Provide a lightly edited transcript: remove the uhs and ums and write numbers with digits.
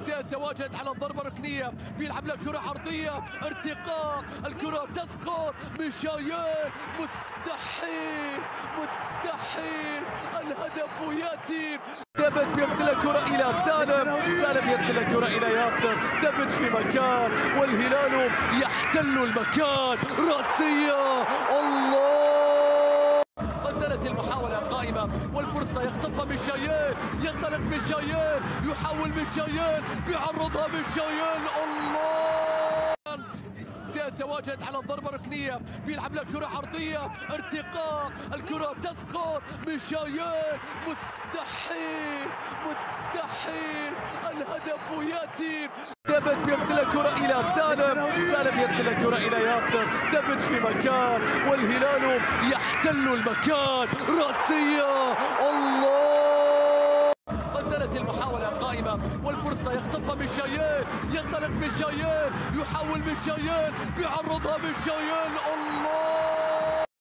سيتواجد على الضربة الركنية، بيلعب له كرة عرضية، ارتقاء، الكرة تسقط، ميشايل، مستحيل مستحيل، الهدف يأتي. ثابت بيرسل الكرة إلى سالم يرسل الكرة إلى ياسر، ثابت في مكان والهلال يحتل المكان، رأسية، الله! وزالت المحاولة قائمة والفرصة يخطفها ميشايل، ينطلق ميشايل، يحاول ميشايل، بيعرضها ميشايل، الله! سيتواجد على الضربة الركنية، بيلعب له كرة عرضية، ارتقاء، الكرة تسقط، ميشايل، مستحيل مستحيل، الهدف يأتي. ثابت بيرسل الكرة إلى سالم يرسل الكرة إلى ياسر، ثابت في مكان والهلال يحتل المكان، رأسية، الله! وزالت المحاولة قائمة والفرصة يخطفها ميشايل، ينطلق ميشايل، يحاول ميشايل، بيعرضها ميشايل، الله!